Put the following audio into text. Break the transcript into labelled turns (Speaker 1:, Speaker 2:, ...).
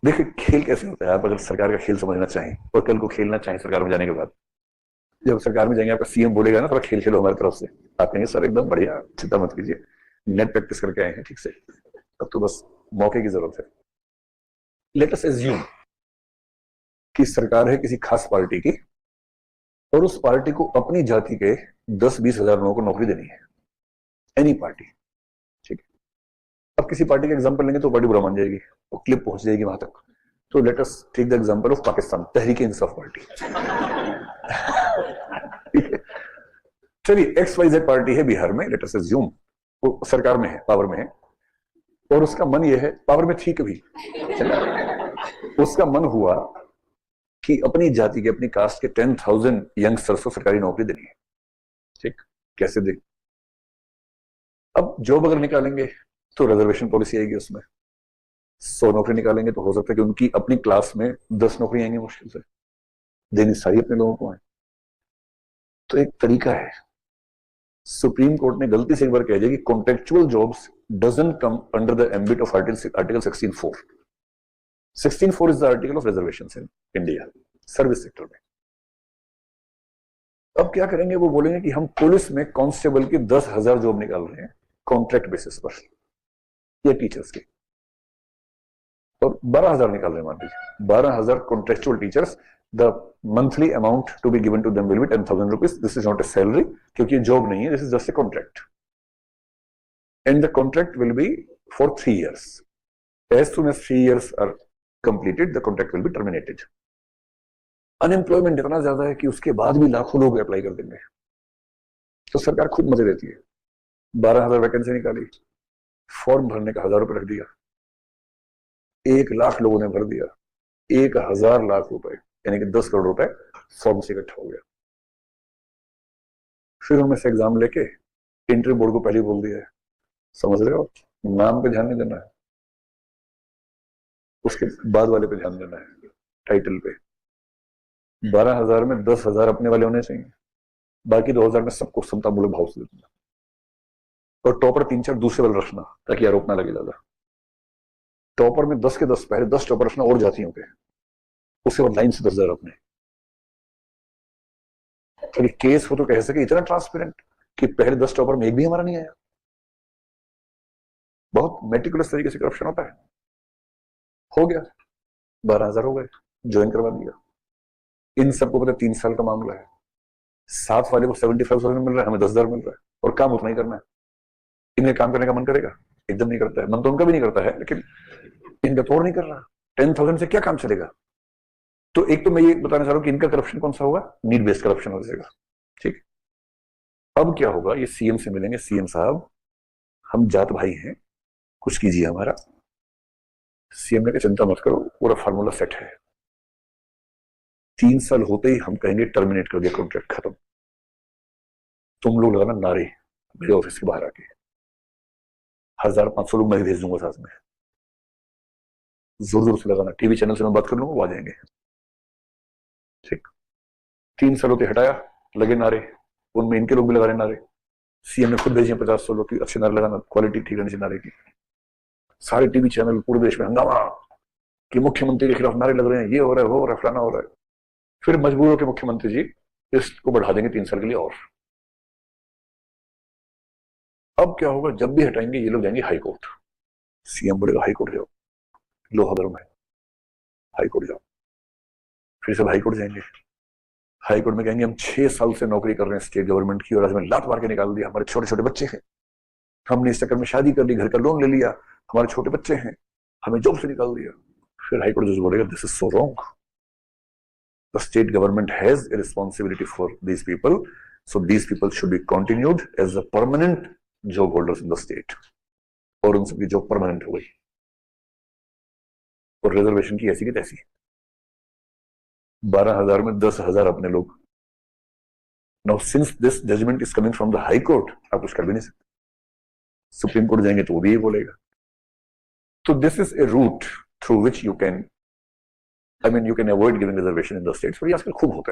Speaker 1: देखिए खेल कैसे होता है, आप अगर सरकार का खेल समझना चाहें और कल को खेलना चाहें सरकार में जाने के बाद, जब सरकार में जाएंगे आपका सीएम बोलेगा ना थोड़ा खेल खेलो हमारी तरफ से, आप कहेंगे सर एकदम बढ़िया, चिंता मत कीजिए, नेट प्रैक्टिस करके आए हैं ठीक से, अब तो बस मौके की जरूरत है। लेट अस एज्यूम कि सरकार है किसी खास पार्टी की और उस पार्टी को अपनी जाति के 10-20 हजार लोगों को नौकरी देनी है, एनी पार्टी, ठीक है। अब किसी पार्टी का एग्जांपल लेंगे तो पार्टी बुरा मान जाएगी, वो क्लिप पहुंच जाएगी वहां तक। तो let us take the example of Pakistan, Tehreek Insaf party. चलिए XYZ पार्टी है बिहार में, लेट अस अज्यूम वो सरकार में है, पावर में है, और उसका मन ये है, पावर में थी कभी, उसका मन हुआ कि अपनी जाति के, अपनी कास्ट के 10,000 यंगस्टर्स को सरकारी नौकरी देनी है, ठीक। कैसे दे? अब जॉब अगर निकालेंगे तो रिजर्वेशन पॉलिसी आएगी, उसमें 100 नौकरी निकालेंगे तो हो सकता है कि उनकी अपनी क्लास में 10 नौकरी आएंगी मुश्किल से, देनी सारी अपने लोगों को है। तो एक तरीका है, सुप्रीम कोर्ट ने गलती से एक बार कह दिया कि contractual jobs doesn't come under the ambit of article 16(4). 16(4) is the article of reservations in India service sector में। अब क्या करेंगे, वो बोलेंगे कि हम पुलिस में कांस्टेबल की 10,000 जॉब निकाल रहे हैं कॉन्ट्रैक्ट बेसिस पर, या टीचर्स की, और 12,000 निकाल रहे हैं, मान लीजिए 12,000 contractual teachers, the monthly amount to be given to them will be 10,000 rupees. This is not a salary, क्योंकि ये जॉब नहीं है, this is just a contract, and the contract will be for 3 years. As soon as 3 years are completed, the contract will be terminated. Unemployment इतना ज्यादा है कि उसके बाद भी लाखों लोग अप्लाई कर देंगे, तो सरकार खुद मजे देती है। 12,000 वैकेंसी निकाली, फॉर्म भरने का 1,000 रुपए रख दिया, 1 लाख लोगों ने भर दिया, 1,000 लाख रुपए यानी कि 10 करोड़ रुपए फॉर्म से इकट्ठा हो गया। फिर उनमें से एग्जाम लेके इंटरव्यू बोर्ड को पहले बोल दिया है, समझ रहे हो, नाम पे ध्यान नहीं देना है, उसके बाद वाले पे ध्यान देना है, टाइटल पे। 12,000 में 10,000 अपने वाले होने चाहिए, बाकी 2,000 में सबको समतामूलक भाव से देना, और टॉपर 3-4 दूसरे वाले रखना ताकि आरोप ना लगे ज्यादा। टॉपर में 10 के 10, पहले 10 टॉपर रखना और जातियों के, उसके बाद लाइन से 10,000 अपने, तो केस हो तो कह सके इतना ट्रांसपेरेंट कि पहले 10 टॉपर में एक भी हमारा नहीं आया। बहुत मेटिकुलस तरीके से करप्शन होता है। हो गया, 12,000 हो गए, ज्वाइन करवा दिया। इन सबको पता 3 साल का मामला है, 7 वाले को 75,000 मिल रहा है, हमें 10,000 मिल रहा है, और काम उतना ही करना है। इन्हें काम करने का मन करेगा? एकदम नहीं करता है, मन तो उनका भी नहीं करता है, लेकिन इनका तो और नहीं कर रहा। 10,000 से क्या काम चलेगा? तो एक तो मैं ये बताना चाह रहा हूं कि इनका करप्शन कौन सा होगा, नीड बेस्ड करप्शन हो जाएगा, ठीक। अब क्या होगा, ये सीएम से मिलेंगे, सीएम साहब हम जात भाई हैं, कुछ कीजिए हमारा। सीएम ने कहा चिंता मत करो, पूरा फार्मूला सेट है, 3 साल होते ही हम कहेंगे टर्मिनेट कर दिया कॉन्ट्रैक्ट, खत्म। तुम लोग लगाना नारे मेरे ऑफिस के बाहर आके, 1,500 लोग मैं भेज दूंगा साथ में, जोर जोर से लगाना, टीवी चैनल से मैं बात कर लूंगा, वो आ जाएंगे, ठीक। 3 साल होते हटाया, लगे नारे, उनमें इनके लोग भी लगा रहे नारे, सीएम ने खुद भेजे 50-100 लोग की अच्छे नारे लगाना, क्वालिटी ठीक रहनी चाहिए नारे की। सारे टीवी चैनल पूरे देश में हंगामा कि मुख्यमंत्री के खिलाफ नारे लग रहे हैं, ये हो रहा है, वो हो रहा है, फलाना हो रहा है। फिर मजबूर होकर मुख्यमंत्री जी इसको बढ़ा देंगे 3 साल के लिए और। अब क्या होगा, जब भी हटाएंगे ये लोग जाएंगे हाई कोर्ट, सीएम बोलेगा हाई कोर्ट जाओ, लोहा गर्म है, हाई कोर्ट जाओ। फिर सब हाई कोर्ट जाएंगे, हाई कोर्ट में कहेंगे हम 6 साल से नौकरी कर रहे हैं स्टेट गवर्नमेंट की, और आज हमें लात मार के निकाल दिया, हमारे छोटे छोटे बच्चे हैं, हमने इस चक्कर में शादी कर ली, घर का लोन ले लिया, हमारे छोटे बच्चे हैं, हमें जॉब से निकाल दिया। फिर हाई कोर्ट जज बोलेगा this is so wrong, the state government has a responsibility for these people, so these people should be continued as a permanent job holders in the state, और उन सबकी जॉब परमानेंट हो गई, और reservation की ऐसी की तैसी, 12,000 में 10,000 अपने लोग। Now since this judgement is coming from the high court, आप कुछ कर भी नहीं सकते, सुप्रीम कोर्ट जाएंगे तो वो भी ये बोलेगा। तो this is a route through which you can, I mean, you can avoid giving reservation in the states, but ये आजकल खूब होता है।